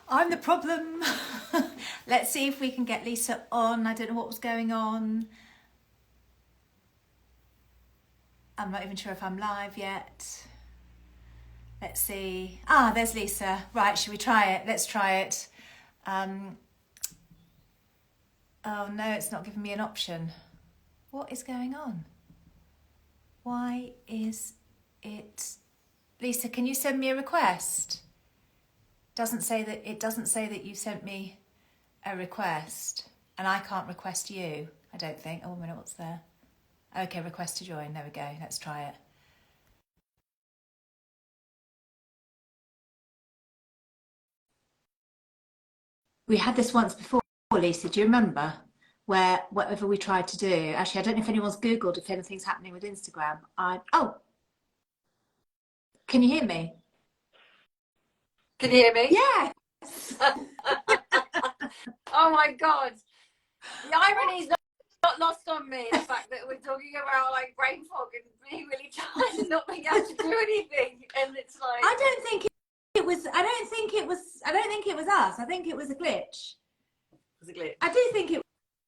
I'm the problem. Let's see if we can get Lisa on. I don't know what was going on. I'm not even sure if I'm live yet. Let's see. Ah, there's Lisa. Right, should we try it? Let's try it. Oh no, it's not giving me an option. What is going on? Why is it? Lisa, can you send me a request? It doesn't say that you sent me a request, and I can't request you, I don't think. Oh, a minute, what's there? Okay, request to join. There we go. Let's try it. We had this once before, Lisa. Do you remember? Where whatever we tried to do. Actually, I don't know if anyone's Googled if anything's happening with Instagram. Oh, can you hear me? Can you hear me? Yeah. Oh my God. The irony is not lost on me. The fact that we're talking about like brain fog and being really tired and not being able to do anything. And it's like I don't think it was us. I think it was a glitch. it was a glitch. I do think it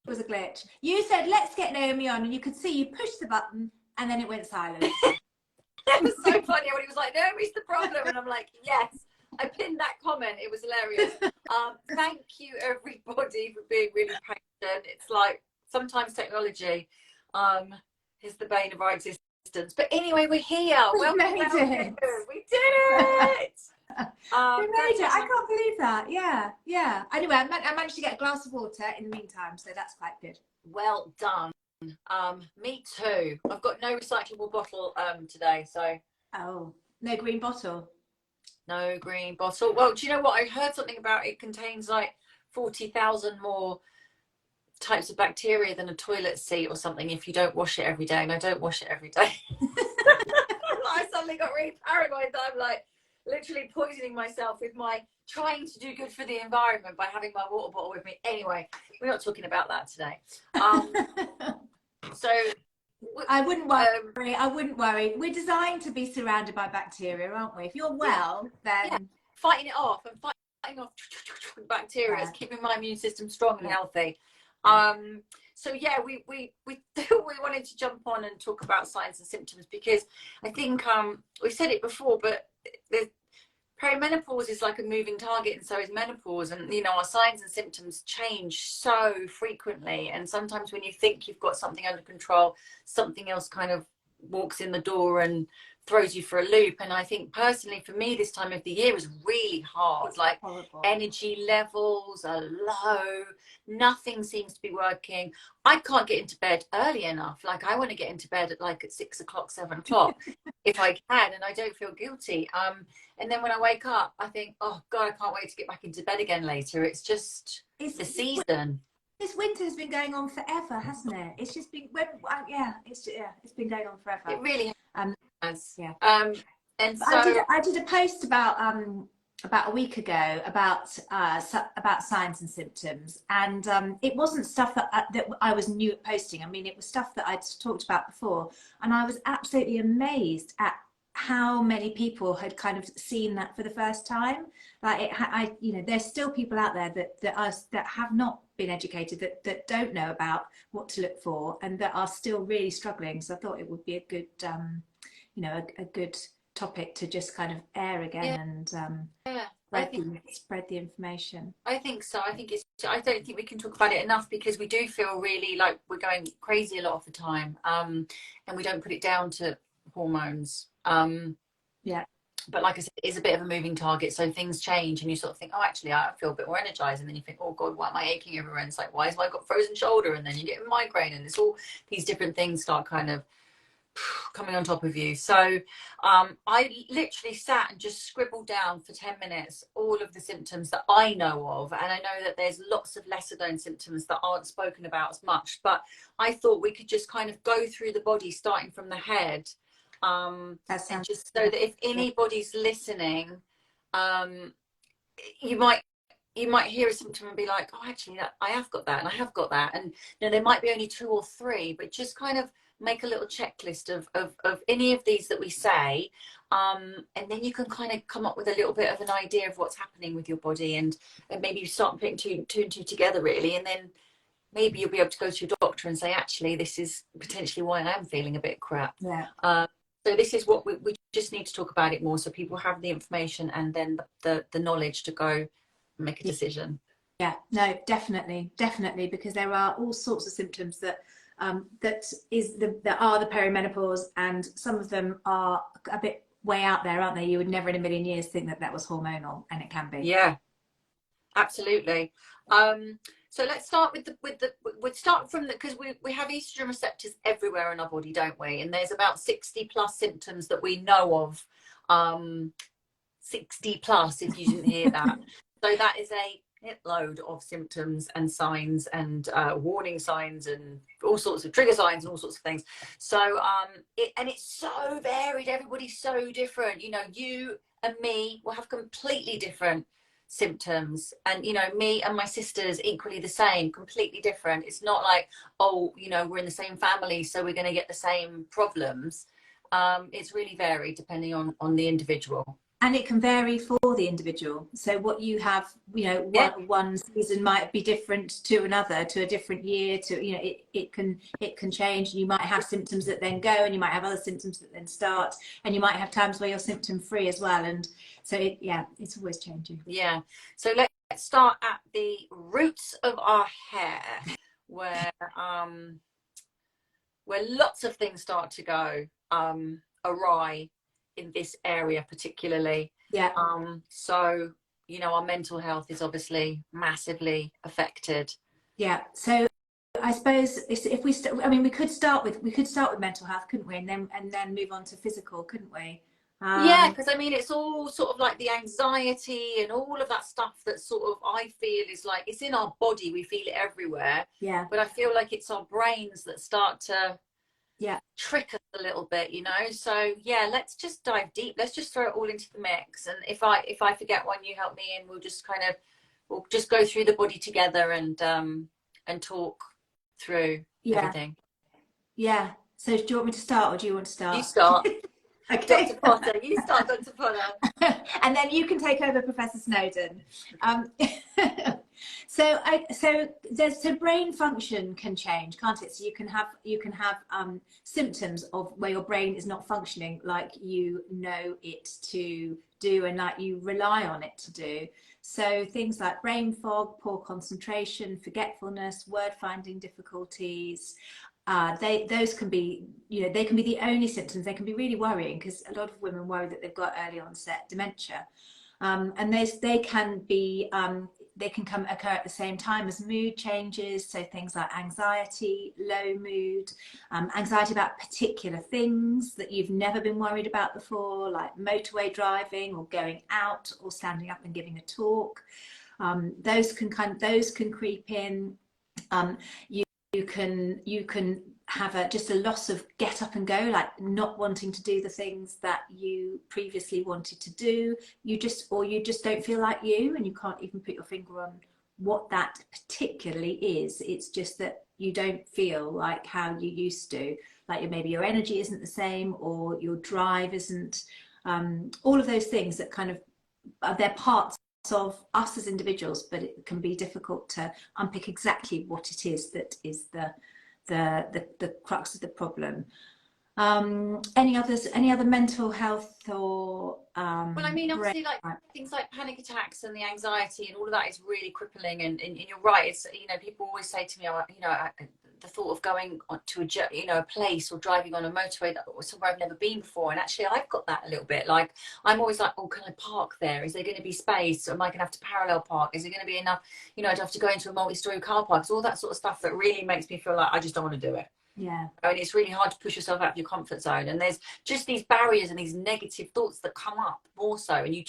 was a glitch. You said let's get Naomi on, and you could see you pushed the button and then it went silent. It was so funny when he was like, Naomi's the problem, and I'm like, yes. I pinned that comment. It was hilarious. Thank you everybody for being really patient. It's like sometimes technology is the bane of our existence. But anyway, we're here. We made it. We did it. We made it. I can't believe that. Yeah. Anyway, I managed to get a glass of water in the meantime, so that's quite good. Well done. Me too. I've got no recyclable bottle today, so. Oh, no green bottle. No green bottle. Well, do you know what? I heard something about it contains like 40,000 more types of bacteria than a toilet seat or something if you don't wash it every day. And I don't wash it every day. I suddenly got really paranoid that I'm like literally poisoning myself with my trying to do good for the environment by having my water bottle with me. Anyway, we're not talking about that today. So I wouldn't worry. I wouldn't worry. We're designed to be surrounded by bacteria, aren't we? If you're well, then fighting it off and fighting off bacteria, keeping my immune system strong and healthy. So yeah, we wanted to jump on and talk about signs and symptoms because I think we've said it before, but the perimenopause is like a moving target, and so is menopause, and you know our signs and symptoms change so frequently, and sometimes when you think you've got something under control, something else kind of walks in the door and throws you for a loop. And I think personally for me this time of the year is really hard. It's like horrible. Energy levels are low, nothing seems to be working. I can't get into bed early enough. Like I want to get into bed at 6 o'clock, 7 o'clock if I can, and I don't feel guilty. And then when I wake up I think, oh God, I can't wait to get back into bed again later. It's the season. This winter has been going on forever, hasn't it? It's just been it's been going on forever. It really has. Yeah. And so I did a post about a week ago about signs and symptoms, and it wasn't stuff that I was new at posting. I mean, it was stuff that I'd talked about before, and I was absolutely amazed at how many people had kind of seen that for the first time. Like there's still people out there that have not been educated, that don't know about what to look for, and that are still really struggling. So I thought it would be a good a good topic to just kind of air again and spread the information. I think so. I don't think we can talk about it enough because we do feel really like we're going crazy a lot of the time, and we don't put it down to hormones. But like I said, it is a bit of a moving target, so things change and you sort of think, oh actually I feel a bit more energized, and then you think, oh God, why am I aching everywhere? And it's like, why have I got frozen shoulder? And then you get a migraine, and it's all these different things start kind of coming on top of you. So I literally sat and just scribbled down for 10 minutes all of the symptoms that I know of, and I know that there's lots of lesser known symptoms that aren't spoken about as much, but I thought we could just kind of go through the body starting from the head, and just so that if anybody's listening, you might hear a symptom and be like, oh actually I have got that, and I have got that, and there might be only 2 or 3, but just kind of make a little checklist of any of these that we say, and then you can kind of come up with a little bit of an idea of what's happening with your body, and maybe you start putting two and two together, really, and then maybe you'll be able to go to your doctor and say, actually, this is potentially why I am feeling a bit crap. Yeah. So this is what we just need to talk about it more, so people have the information and then the knowledge to go make a decision. Yeah, no, definitely, because there are all sorts of symptoms that that are the perimenopause, and some of them are a bit way out there, aren't they? You would never in a million years think that was hormonal, and it can be. Yeah, absolutely. So let's start we'd start from because we have estrogen receptors everywhere in our body, don't we? And there's about 60 plus symptoms that we know of. 60 plus, if you didn't hear that. So that is a load of symptoms and signs and warning signs and all sorts of trigger signs and all sorts of things. So it's so varied. Everybody's so different. You know, you and me will have completely different symptoms, and you know, me and my sisters equally the same, completely different. It's not like, oh, you know, we're in the same family, so we're going to get the same problems. It's really varied depending on the individual. And it can vary for the individual. So what you have, you know, one season might be different to another, to a different year, to, you know, it can change. You might have symptoms that then go, and you might have other symptoms that then start, and you might have times where you're symptom free as well. And so it's always changing. Yeah. So let's start at the roots of our hair, where lots of things start to go awry in this area particularly. Yeah. So, you know, our mental health is obviously massively affected. Yeah. So I suppose if we we could start with mental health, couldn't we? And then move on to physical, couldn't we? Yeah, because I mean, it's all sort of like the anxiety and all of that stuff that sort of, I feel, is like, it's in our body, we feel it everywhere. Yeah. But I feel like it's our brains that start to trick us a little bit, you know. So yeah, let's just dive deep. Let's just throw it all into the mix, and if I forget one, you help me, and we'll just go through the body together and talk through everything. Yeah. So do you want me to start, or do you want to start? You start. Okay. Dr. Potter, you start, Dr. Potter. And then you can take over, Professor Snowdon. So brain function can change, can't it? So you can have symptoms of where your brain is not functioning like you know it to do, and like you rely on it to do. So things like brain fog, poor concentration, forgetfulness, word finding difficulties. Those can be, you know, they can be the only symptoms. They can be really worrying, because a lot of women worry that they've got early onset dementia, and they can occur at the same time as mood changes. So things like anxiety, low mood, anxiety about particular things that you've never been worried about before, like motorway driving or going out or standing up and giving a talk. Those can creep in. You can have just a loss of get up and go, like not wanting to do the things that you previously wanted to do. You just don't feel like you, and you can't even put your finger on what that particularly is. It's just that you don't feel like how you used to, like maybe your energy isn't the same, or your drive isn't. All of those things that kind of they're parts of us as individuals, but it can be difficult to unpick exactly what it is that is the crux of the problem. Any other mental health or well, I mean, obviously, like things like panic attacks and the anxiety and all of that is really crippling, and you're right. It's, you know, people always say to me, oh, you know, the thought of going to a place or driving on a motorway or somewhere I've never been before, and actually I've got that a little bit. Like, I'm always like, oh, can I park there? Is there going to be space? Am I going to have to parallel park? Is there going to be enough, you know, do I have to go into a multi-story car park? It's all that sort of stuff that really makes me feel like I just don't want to do it. Yeah. I mean, it's really hard to push yourself out of your comfort zone, and there's just these barriers and these negative thoughts that come up more so, and you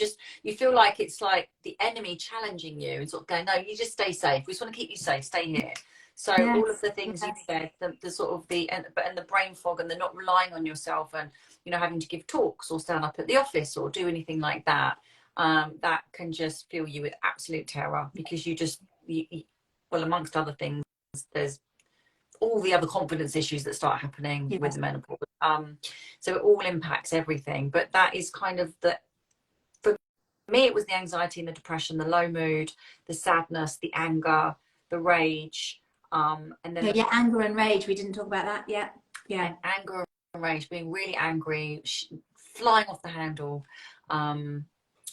feel like it's like the enemy challenging you and sort of going, no, you just stay safe. We just want to keep you safe. Stay here. So all of the things you said, the sort of and the brain fog and the not relying on yourself, and, you know, having to give talks or stand up at the office or do anything like that, that can just fill you with absolute terror, because you well, amongst other things, there's all the other confidence issues that start happening with the menopause. So it all impacts everything. But that is kind of for me, it was the anxiety and the depression, the low mood, the sadness, the anger, the rage. And then anger and rage. We didn't talk about that yet. Yeah. Anger and rage, being really angry, flying off the handle. I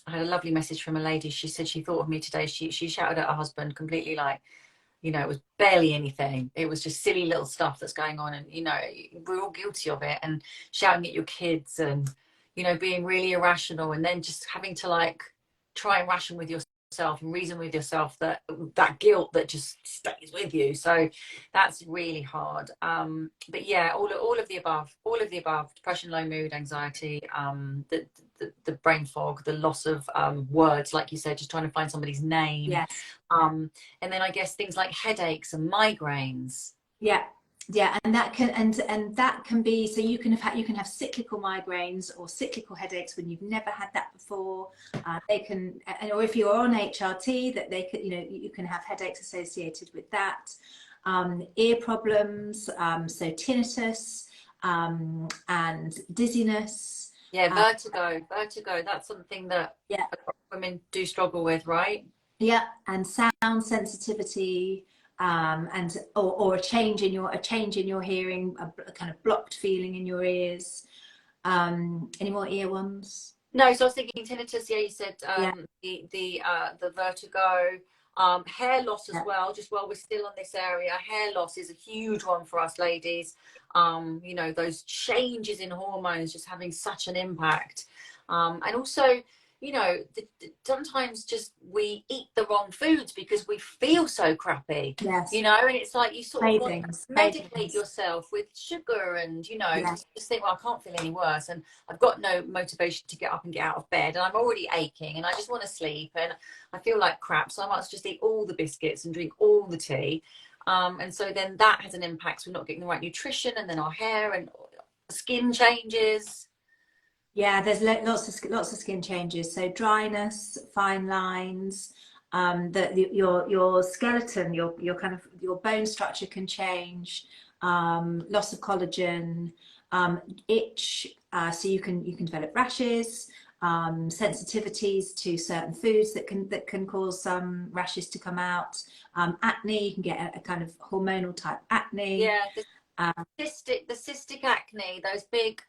had a lovely message from a lady. She said she thought of me today. She shouted at her husband completely, like, you know, it was barely anything. It was just silly little stuff that's going on. And, you know, we're all guilty of it. And shouting at your kids and, you know, being really irrational, and then just having to like try and ration with yourself and reason with yourself that guilt that just stays with you. So that's really hard. But yeah, all of the above, depression, low mood, anxiety, the brain fog, the loss of words, like you said, just trying to find somebody's name. Yes. And then I guess things like headaches and migraines. Yeah, and that can be, so you can have cyclical migraines or cyclical headaches when you've never had that before. They can, or if you're on HRT, that they could, you know, you can have headaches associated with that. Ear problems, so tinnitus, and dizziness. Yeah, vertigo. That's something that women do struggle with, right? Yeah, and sound sensitivity. And or a change in your hearing, a kind of blocked feeling in your ears. Any more ear ones? No, so I was thinking tinnitus. Yeah, you said the vertigo, hair loss as well. Just while we're still on this area, hair loss is a huge one for us ladies. You know, those changes in hormones just having such an impact, and also, you know, sometimes just we eat the wrong foods because we feel so crappy. Yes. You know, and it's like you sort of want to medicate yourself with sugar, and you know, just think, well, I can't feel any worse, and I've got no motivation to get up and get out of bed, and I'm already aching, and I just want to sleep, and I feel like crap, so I might just eat all the biscuits and drink all the tea. And so then that has an impact. So we're not getting the right nutrition, and then our hair and skin changes. Yeah, there's lots of skin changes. So dryness, fine lines, your skeleton, your kind of your bone structure can change, loss of collagen, itch. So you can develop rashes, sensitivities to certain foods that can cause some rashes to come out. Acne, you can get a kind of hormonal type acne. Yeah, the cystic acne, those big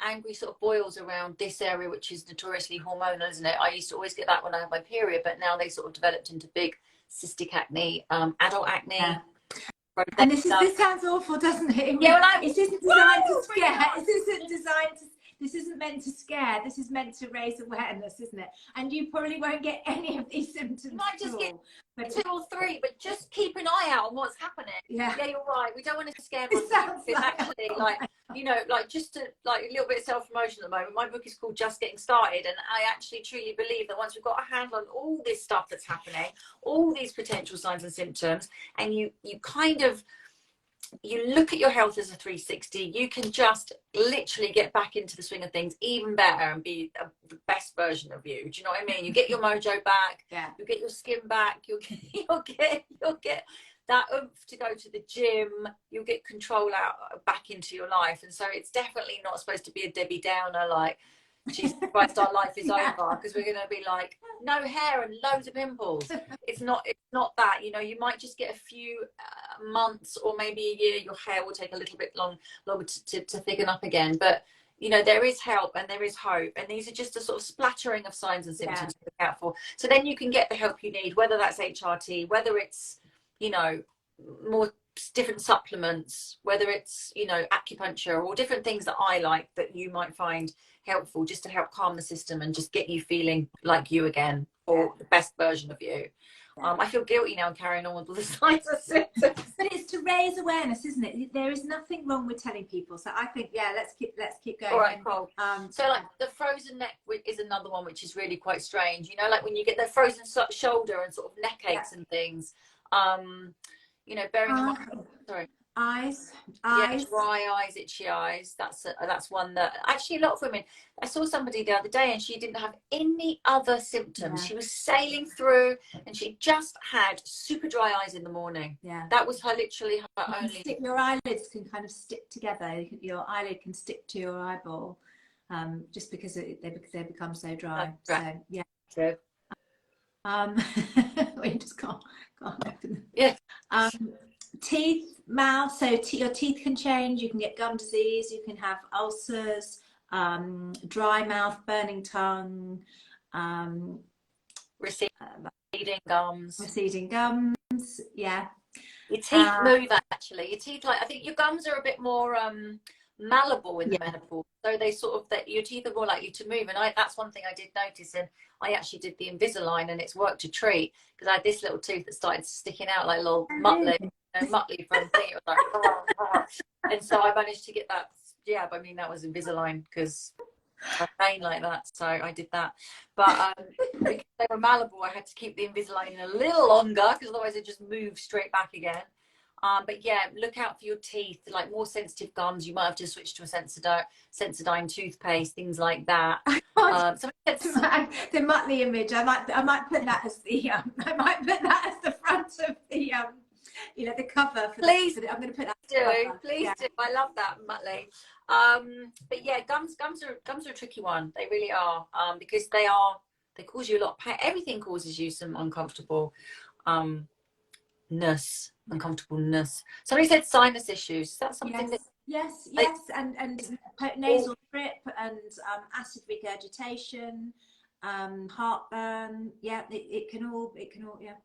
angry sort of boils around this area, which is notoriously hormonal, isn't it? I used to always get that when I had my period, but now they sort of developed into big cystic acne, adult acne. Yeah. And this sounds awful, doesn't it? Yeah, well, this isn't designed to scare. This isn't meant to scare. This is meant to raise awareness, isn't it? And you probably won't get any of these symptoms. You might just get 2 or 3, but just keep an eye out on what's happening. Yeah, you're right. We don't want to scare myself. It's actually like, you know, like just to like a little bit of self-promotion at the moment. My book is called Just Getting Started, and I actually truly believe that once we've got a handle on all this stuff that's happening, all these potential signs and symptoms, and you kind of you look at your health as a 360, you can just literally get back into the swing of things even better and be the best version of you. Do you know what I mean? You get your mojo back, you get your skin back, you'll get that oomph to go to the gym, you'll get control back into your life. And so it's definitely not supposed to be a Debbie Downer, like, Jesus Christ, our life is over, because we're going to be like, no hair and loads of pimples. It's not that, you know. You might just get a few months or maybe a year, your hair will take a little bit longer to thicken up again, but you know, there is help and there is hope, and these are just a sort of splattering of signs and symptoms to look out for. So then you can get the help you need, whether that's HRT, whether it's, you know, more different supplements, whether it's, you know, acupuncture or different things that I like that you might find helpful, just to help calm the system and just get you feeling like you again, or the best version of you. I feel guilty now carrying on with all the signs and symptoms. But it's to raise awareness, isn't it? There is nothing wrong with telling people. So I think, let's keep going. All right, cool. So like the frozen neck is another one which is really quite strange. You know, like when you get the frozen shoulder and sort of neck aches and things. You know, bearing in mind. Sorry. Eyes, Yeah, eyes. dry eyes, itchy eyes. That's one that actually a lot of women. I saw somebody the other day and she didn't have any other symptoms. Yeah. She was sailing through and she just had super dry eyes in the morning. Yeah. That was her literally her You can only. stick, your eyelids can kind of stick together. Your eyelid can stick to your eyeball, just because they become so dry. So yeah. True. We just can't open them. Yeah. Teeth, mouth. So your teeth can change. You can get gum disease. You can have ulcers, dry mouth, burning tongue, Receding gums. receding gums. Yeah. Your teeth move actually. Your teeth, like I think your gums are a bit more malleable in the menopause, so they sort of that your teeth are more likely to move. And that's one thing I did notice, and I actually did the Invisalign, and it's worked a treat because I had this little tooth that started sticking out like a little Muttley, Muttley from thing. It was like, and so I managed to get that. Yeah, but I mean that was Invisalign because I pain like that, so I did that. But because they were malleable, I had to keep the Invisalign in a little longer because otherwise it just moved straight back again. But yeah, look out for your teeth, like more sensitive gums. You might have to switch to a Sensodyne toothpaste, things like that. The Muttley image. I might put that as the front of the the cover for please I'm going to put that. Please do. I love that, Muttley. But yeah, gums are a tricky one. They really are, because they cause you a lot of pain. Everything causes you some uncomfortableness. Somebody said sinus issues. Is that something that? Yes, and nasal drip and acid regurgitation, heartburn. Yeah, it can all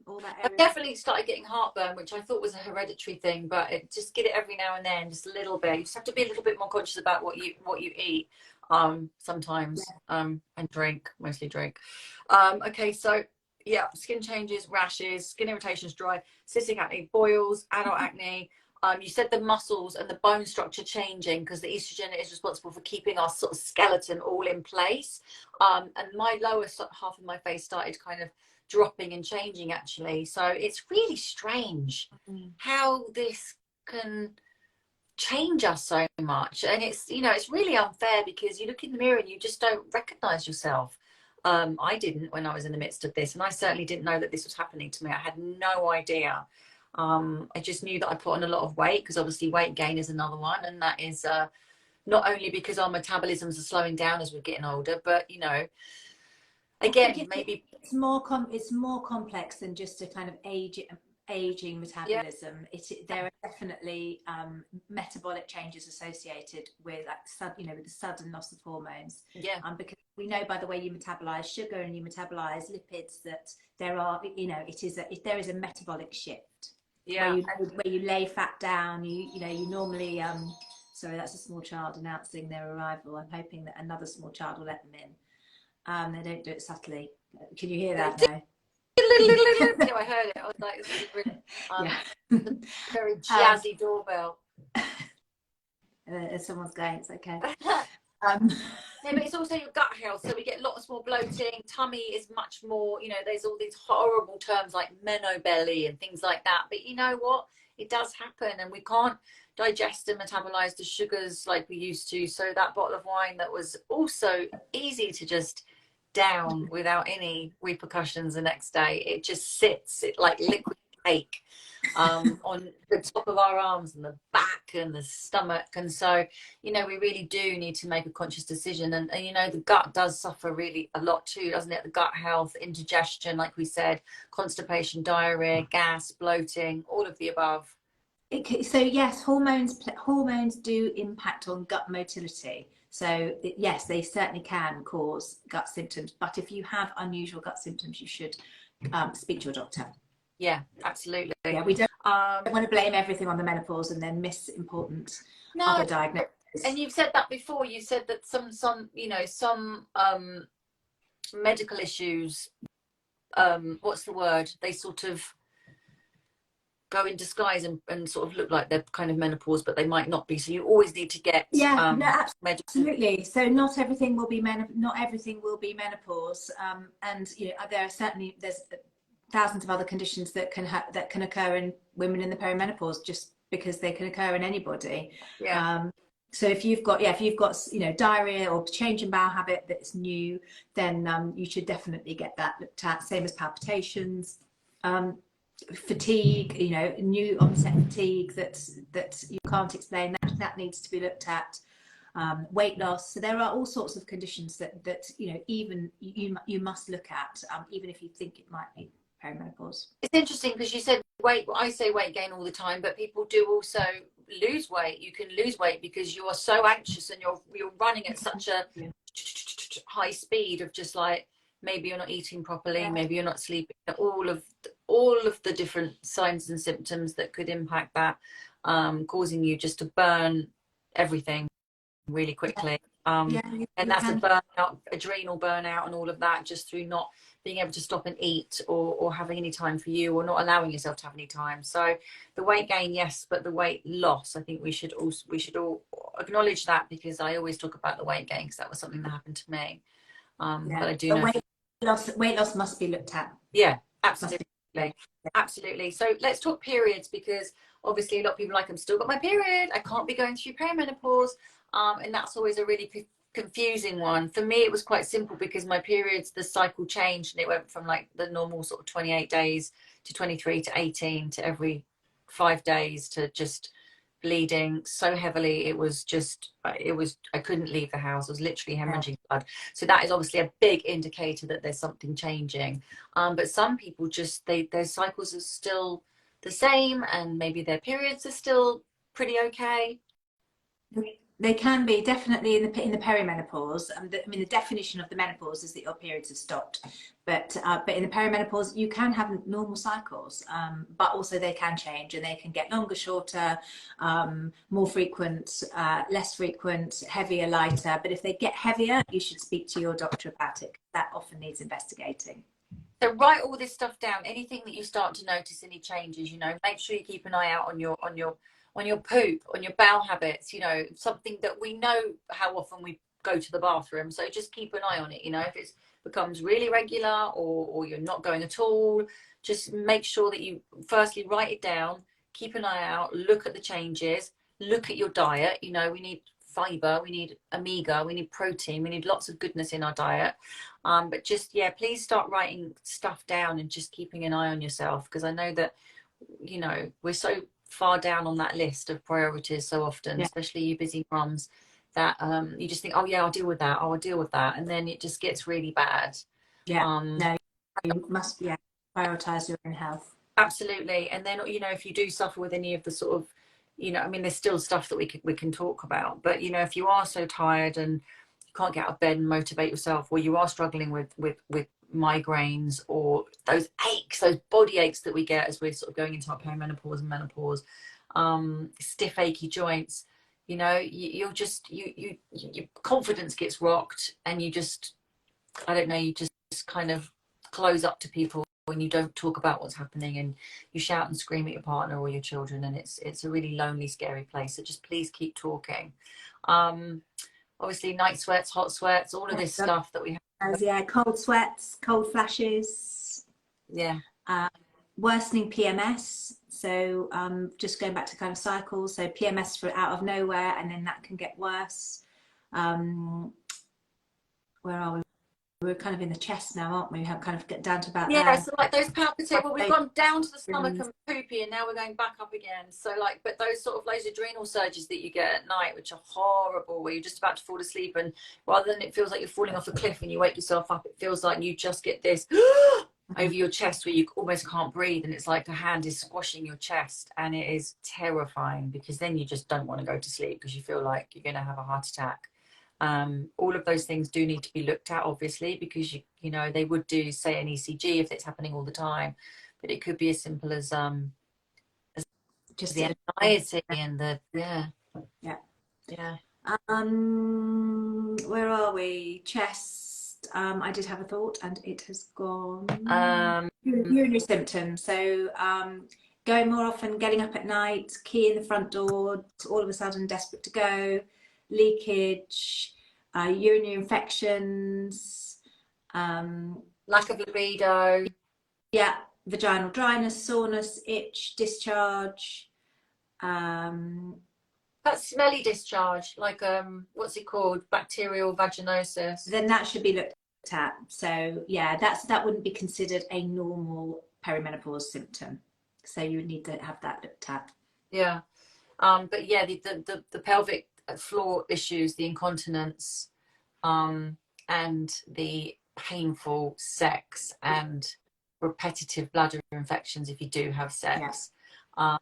all that area. I've definitely started getting heartburn, which I thought was a hereditary thing, but just get it every now and then, just a little bit. You just have to be a little bit more conscious about what you eat sometimes, and mostly drink. Okay, so yeah, skin changes, rashes, skin irritations, dry, cystic acne, boils, adult acne. You said the muscles and the bone structure changing because the estrogen is responsible for keeping our sort of skeleton all in place. And my lower half of my face started kind of dropping and changing actually. So it's really strange how this can change us so much. And it's, it's really unfair because you look in the mirror and you just don't recognize yourself. I didn't when I was in the midst of this, and I certainly didn't know that this was happening to me. I had no idea. I just knew that I put on a lot of weight because obviously weight gain is another one, and that is not only because our metabolisms are slowing down as we're getting older, but again, maybe it's more complex than just a kind of aging metabolism. There are definitely metabolic changes associated with with the sudden loss of hormones. Because we know by the way you metabolize sugar and you metabolize lipids that there is a metabolic shift. Where you lay fat down. You normally sorry, that's a small child announcing their arrival. I'm hoping that another small child will let them in. They don't do it subtly. Can you hear that now? I heard it. I was like, this is really very jazzy doorbell. Someone's going, it's okay. Yeah, but it's also your gut health. So we get lots more bloating. Tummy is much more, there's all these horrible terms like menobelly and things like that. But you know what? It does happen, and we can't digest and metabolize the sugars like we used to. So that bottle of wine that was also easy to just down without any repercussions the next day, it just sits like liquid cake on the top of our arms and the back and the stomach. And so we really do need to make a conscious decision, and the gut does suffer really a lot too, doesn't it? The gut health, indigestion, like we said, constipation, diarrhea, gas, bloating, all of the above. So yes, hormones do impact on gut motility. So yes, they certainly can cause gut symptoms, but if you have unusual gut symptoms, you should speak to your doctor. Yeah, absolutely. Yeah, we don't want to blame everything on the menopause and then miss important other diagnoses. And you've said that before. You said that some medical issues, what's the word? They sort of go in disguise and sort of look like they're kind of menopause, but they might not be. So you always need to get absolutely. So not everything will be menopause, and there's thousands of other conditions that can occur in women in the perimenopause, just because they can occur in anybody. Yeah. So if you've got, you know, diarrhea or change in bowel habit that's new, then you should definitely get that looked at. Same as palpitations, fatigue, you know, new onset fatigue that you can't explain, that needs to be looked at. Weight loss. So there are all sorts of conditions that you know, even you must look at, even if you think it might be perimenopause. It's interesting because you said weight. I say weight gain all the time, but people do also lose weight. You can lose weight because you are so anxious and you're running at such a high speed of just like, maybe you're not eating properly, maybe you're not sleeping. All of the different signs and symptoms that could impact that, causing you just to burn everything really quickly. And that's a burnout, adrenal burnout, and all of that, just through not being able to stop and eat, or having any time for you, or not allowing yourself to have any time. So the weight gain, yes, but the weight loss, I think we should all acknowledge that, because I always talk about the weight gain because that was something that happened to me. But I do know weight loss must be looked at. Yeah, absolutely. Absolutely. So let's talk periods, because obviously a lot of people are like, I'm still got my period, I can't be going through perimenopause. And that's always a really confusing one. For me, it was quite simple, because my periods, the cycle changed, and it went from like the normal sort of 28 days to 23 to 18 to every 5 days to just bleeding so heavily. It was I couldn't leave the house. I was literally hemorrhaging blood. So that is obviously a big indicator that there's something changing. But some people just, their cycles are still the same, and maybe their periods are still pretty okay. They can be, definitely in the perimenopause. I mean, the definition of the menopause is that your periods have stopped, but in the perimenopause you can have normal cycles, but also they can change, and they can get longer, shorter, more frequent, less frequent, heavier, lighter. But if they get heavier, you should speak to your doctor about it. That often needs investigating. So write all this stuff down. Anything that you start to notice, any changes, you know, make sure you keep an eye out on your poop, on your bowel habits, you know, something that we know how often we go to the bathroom. So just keep an eye on it. You know, if it becomes really regular, or you're not going at all, just make sure that you firstly write it down, keep an eye out, look at the changes, look at your diet. You know, we need fiber, we need omega, we need protein, we need lots of goodness in our diet. But just, yeah, please start writing stuff down and just keeping an eye on yourself, because I know that, you know, we're so far down on that list of priorities so often, especially you busy mums, that you just think, oh yeah, I'll deal with that, oh, I'll deal with that, and then it just gets really bad. No, you must prioritize your own health. Absolutely. And then, you know, if you do suffer with any of the sort of, you know, I mean, there's still stuff that we can talk about, but you know, if you are so tired and you can't get out of bed and motivate yourself, or you are struggling with migraines, or those aches, those body aches that we get as we're sort of going into our perimenopause and menopause, stiff achy joints, you know, you'll just your confidence gets rocked, and you just, I don't know, you just kind of close up to people when you don't talk about what's happening, and you shout and scream at your partner or your children, and it's a really lonely, scary place. So just please keep talking. Obviously night sweats, hot sweats, all of this stuff that we have. Yeah, cold sweats, cold flashes. Yeah. Worsening PMS. So just going back to kind of cycles. So PMS for out of nowhere, and then that can get worse. Where are we? We're kind of in the chest now, aren't we? We have kind of get down to about there. So like those palpitations, well, we've gone down to the stomach and poopy, and now we're going back up again. So like, but those sort of those adrenal surges that you get at night, which are horrible, where you're just about to fall asleep, and rather than it feels like you're falling off a cliff and you wake yourself up, it feels like you just get this over your chest where you almost can't breathe, and it's like a hand is squashing your chest, and it is terrifying, because then you just don't want to go to sleep because you feel like you're going to have a heart attack. All of those things do need to be looked at, obviously, because you know, they would do, say, an ECG if it's happening all the time, but it could be as simple as just the anxiety and the where are we? Chest. I did have a thought and it has gone. Urinary symptoms. So going more often, getting up at night, key in the front door, all of a sudden desperate to go, leakage, urinary infections, lack of libido. Yeah, vaginal dryness, soreness, itch, discharge, That smelly discharge, like what's it called, bacterial vaginosis, then that should be looked at. So yeah, that wouldn't be considered a normal perimenopause symptom, so you would need to have that looked at. yeah. But yeah, the pelvic floor issues, the incontinence, and the painful sex and repetitive bladder infections if you do have sex. Yeah.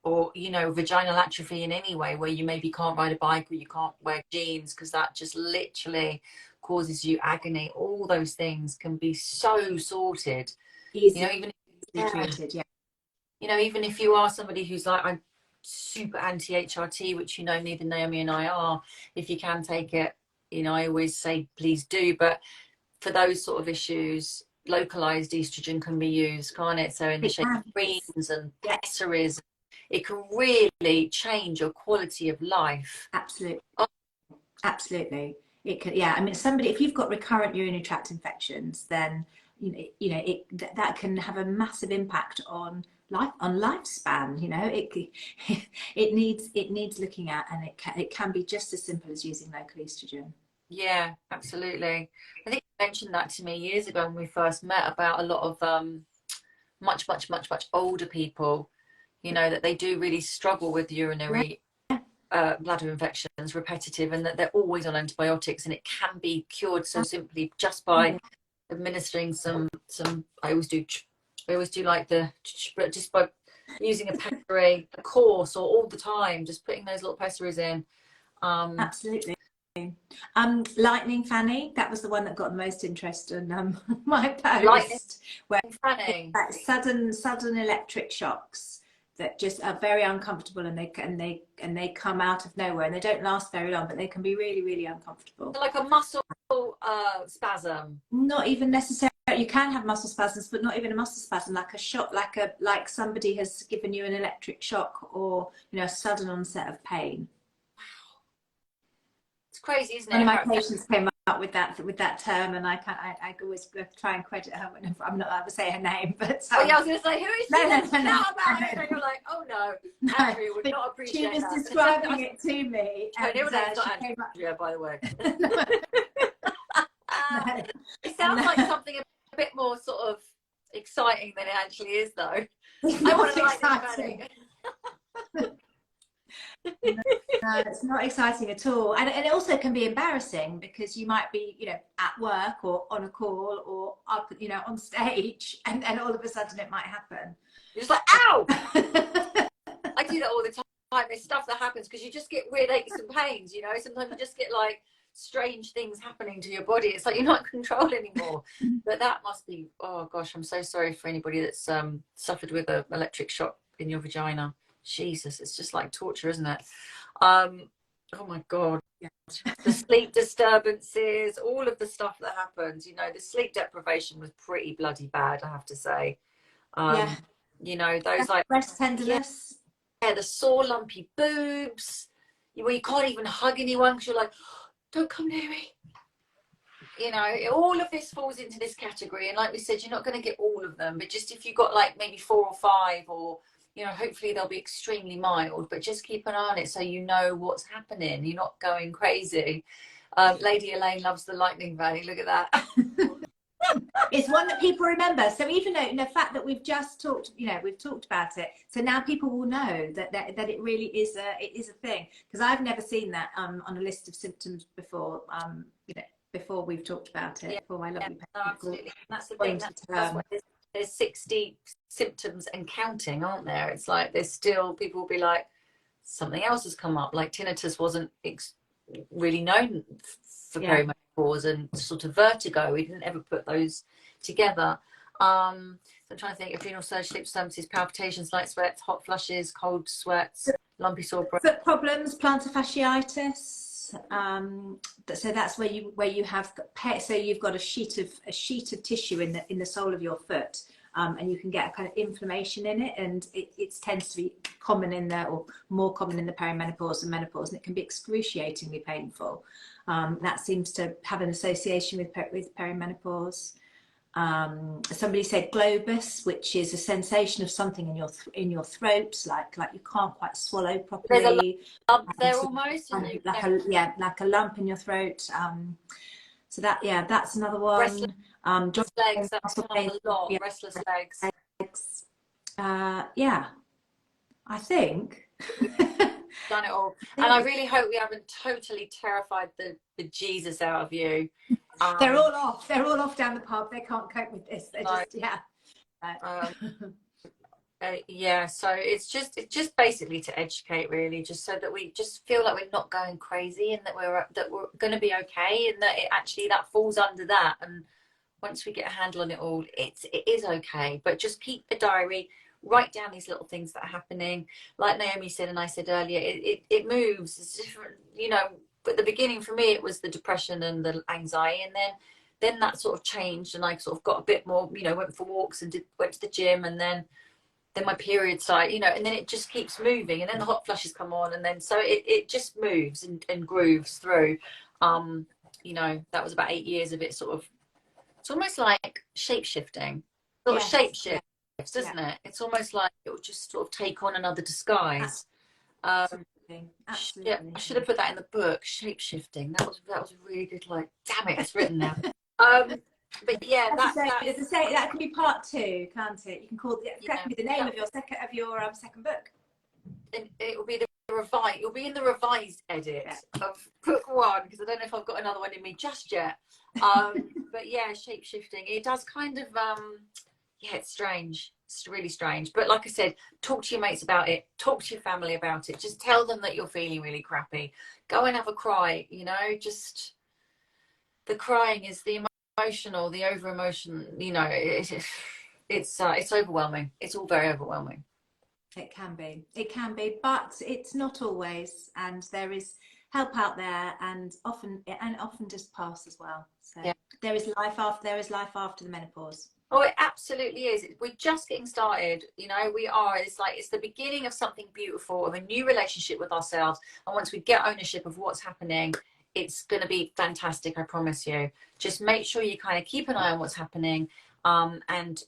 Or, you know, vaginal atrophy in any way, where you maybe can't ride a bike or you can't wear jeans because that just literally causes you agony. All those things can be so sorted. Easy, you know, even treated, yeah. You know, even if you are somebody who's like, I'm super anti-HRT, which, you know, neither Naomi and I are, if you can take it, you know, I always say please do. But for those sort of issues, localized estrogen can be used, can't it? So in the shape of creams and pessaries, it can really change your quality of life. Absolutely. Absolutely. It could, yeah. I mean, if you've got recurrent urinary tract infections, then that can have a massive impact on lifespan. You know, it needs looking at, and it can be just as simple as using local estrogen. Yeah, absolutely. I think you mentioned that to me years ago when we first met, about a lot of much older people, you know, that they do really struggle with urinary bladder infections, repetitive, and that they're always on antibiotics, and it can be cured so simply just by administering some I always do like just by using a pessary, a course, or all the time, just putting those little pessaries in. Absolutely. Lightning Fanny, that was the one that got the most interest in my post. Lightning Fanny, sudden electric shocks that just are very uncomfortable, and they come out of nowhere, and they don't last very long, but they can be really, really uncomfortable. So like a muscle spasm. Not even necessarily. You can have muscle spasms, but not even a muscle spasm, like a shock, like somebody has given you an electric shock, or, you know, a sudden onset of pain. It's crazy, isn't it? One of my patients came up with that term, and I always try and credit her whenever I'm not allowed to say her name. But oh yeah, I was going to say, who is she? No, about it, and you're like, oh no, Andrea would not appreciate that. She was describing it to me. And she came Andrea, by the way. It sounds like something a bit more sort of exciting than it actually is, though. I want to exciting. No, it's not exciting at all, and it also can be embarrassing, because you might be, you know, at work or on a call or up, you know, on stage, and all of a sudden it might happen. You're just like, ow! I do that all the time. There's stuff that happens because you just get weird aches and pains, you know. Sometimes you just get like strange things happening to your body. It's like you're not in control anymore. But that must be, oh gosh, I'm so sorry for anybody that's suffered with an electric shock in your vagina. Jesus, it's just like torture, isn't it? Oh my God. Yeah. The sleep disturbances, all of the stuff that happens, you know, the sleep deprivation was pretty bloody bad, I have to say. You know, those like breast tenderness. Yeah, the sore lumpy boobs, where you can't even hug anyone because you're like, don't come near me. You know, all of this falls into this category. And like we said, you're not going to get all of them, but just if you've got like maybe 4 or 5, or, you know, hopefully they'll be extremely mild, but just keep an eye on it so you know what's happening. You're not going crazy. Lady Elaine loves the lightning valley. Look at that. It's one that people remember. So even though, the fact that we've just talked, you know, we've talked about it, so now people will know that it really is a thing. Because I've never seen that on a list of symptoms before. You know, before we've talked about it. For my lovely no, absolutely. That's the thing. That's why there's 60 symptoms and counting, aren't there? It's like there's still, people will be like, something else has come up. Like tinnitus wasn't really known for perimenopause, and sort of vertigo. We didn't ever put those together. So I'm trying to think: adrenal surge, sleep disturbances, palpitations, light sweats, hot flushes, cold sweats, lumpy sore throat. Foot problems, plantar fasciitis. So that's where you have, so you've got a sheet of tissue in the sole of your foot, and you can get a kind of inflammation in it, and it tends to be common in the, or more common in the perimenopause and menopause, and it can be excruciatingly painful. That seems to have an association with perimenopause. Somebody said globus, which is a sensation of something in your throat, like you can't quite swallow There's a properly. lump there So almost, and you like a lump in your throat. So that's another restless one. Joint legs, that's muscle come pain, up a lot. yeah, Restless legs. legs. Yeah, I think. Done it all, and I really hope we haven't totally terrified the Jesus out of you. They're all off. They're all off down the pub. They can't cope with this. They're No. just Yeah, so it's just basically to educate, really, just so that we just feel like we're not going crazy, and that we're going to be okay, and that it actually that falls under that. And once we get a handle on it all, it is okay. But just keep a diary, write down these little things that are happening. Like Naomi said, and I said earlier, it moves. It's different, you know. At the beginning, for me, it was the depression and the anxiety, and then that sort of changed, and I sort of got a bit more, you know, went for walks and went to the gym, and then my period started, you know, and then it just keeps moving, and then the hot flushes come on, and then so it just moves and grooves through. You know, that was about 8 years of it sort of, it's almost like shape shifting, sort of shape shifts, isn't it? It's almost like it will just sort of take on another disguise. Absolutely. Yeah, I should have put that in the book, shape shifting. That was a really good, like, damn it, it's written now. But yeah, that could be part 2, can't it? You can call that could be the name of your second book. And it will be you'll be in the revised edit of book 1, because I don't know if I've got another one in me just yet. But yeah, shape shifting. It does kind of yeah, it's strange. It's really strange. But like I said, talk to your mates about it. Talk to your family about it. Just tell them that you're feeling really crappy. Go and have a cry. You know, just the crying is the emotional, the over emotion. You know, it's overwhelming. It's all very overwhelming. It can be, but it's not always, and there is help out there, and often just pass as well. So yeah. there is life after the menopause. Oh, it absolutely is. We're just getting started, you know. We are. It's the beginning of something beautiful, of a new relationship with ourselves. And once we get ownership of what's happening, it's going to be fantastic, I promise you. Just make sure you kind of keep an eye on what's happening, and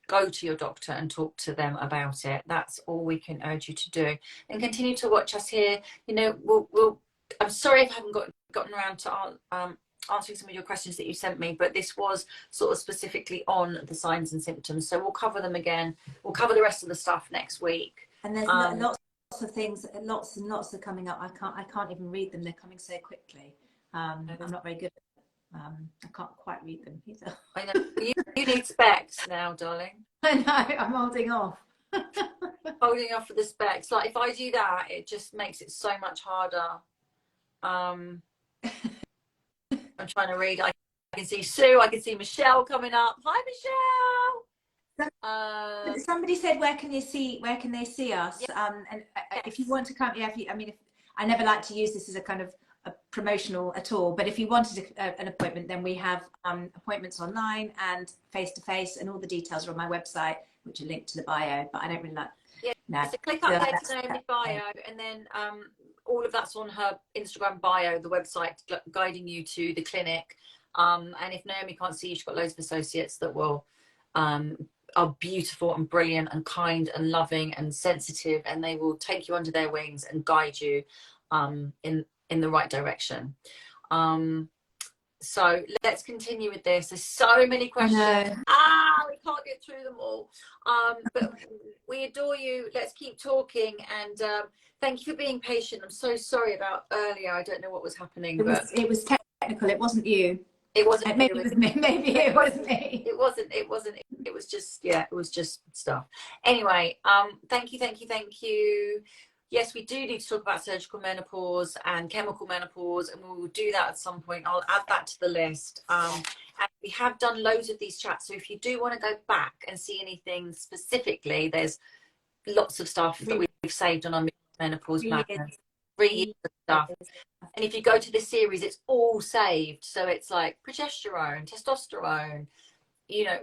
go to your doctor and talk to them about it. That's all we can urge you to do. And continue to watch us here. You know, I'm sorry if I haven't gotten around to answering some of your questions that you sent me, but this was sort of specifically on the signs and symptoms. So we'll cover them again. We'll cover the rest of the stuff next week. And there's lots of things, lots and lots are coming up. I can't even read them. They're coming so quickly. I'm not very good. I can't quite read them either. I know. You need specs now, darling. I know. I'm holding off. Holding off for the specs. Like, if I do that, it just makes it so much harder. I'm trying to read. I can see Sue. I can see Michelle coming up. Hi, Michelle. Somebody said, "Where can they see us?" Yeah. And if you want to come, I never like to use this as a kind of a promotional at all, but if you wanted an appointment, then we have appointments online and face to face, and all the details are on my website, which are linked to the bio. But I don't really like. Yeah. No, so click up there to Naomi's bio, and then all of that's on her Instagram bio, the website guiding you to the clinic. And if Naomi can't see you, she's got loads of associates that will are beautiful and brilliant and kind and loving and sensitive, and they will take you under their wings and guide you in the right direction. So let's continue with this. There's so many questions. We can't get through them all. But we adore you. Let's keep talking, and thank you for being patient. I'm so sorry about earlier. I don't know what was happening. It was technical. It wasn't you. It wasn't. Maybe it was me. Maybe it was me. It wasn't. It was just, yeah, it was just stuff. Anyway, thank you. Yes, we do need to talk about surgical menopause and chemical menopause, and we will do that at some point. I'll add that to the list. And we have done loads of these chats, so if you do want to go back and see anything specifically, there's lots of stuff that we've saved on our menopause madness. 3 years of stuff. And if you go to this series, it's all saved. So it's like progesterone, testosterone, you know,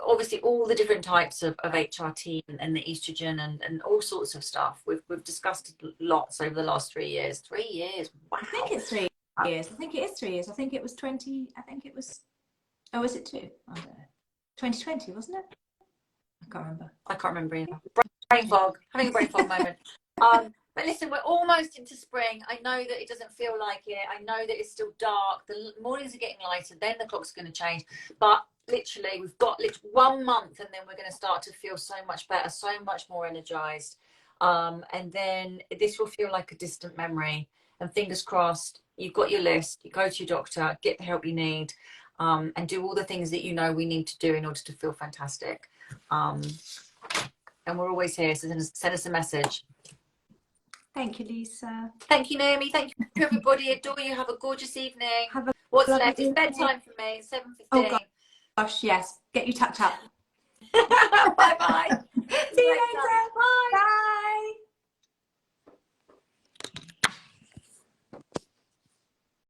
obviously all the different types of HRT and the estrogen and all sorts of stuff. We've discussed lots over the last 3 years. 3 years. Wow. I think it's 3 years. I think it is 3 years. I think it was 20. I think it was. Oh, is it 2? I don't know. 2020, wasn't it? I can't remember either. Brain fog. Having a brain fog moment. But listen, we're almost into spring. I know that it doesn't feel like it. I know that it's still dark. The mornings are getting lighter. Then the clock's going to change. But literally, we've got 1 month, and then we're going to start to feel so much better, so much more energized. And then this will feel like a distant memory. And fingers crossed, you've got your list. You go to your doctor, get the help you need, and do all the things that you know we need to do in order to feel fantastic. And we're always here, so send us a message. Thank you, Lisa. Thank you, Naomi. Thank you, everybody. Adore you. Have a gorgeous evening. What's left? It's bedtime for me. 7:15. Oh gosh, yes. Get you tucked up. Bye-bye. See you later. Bye.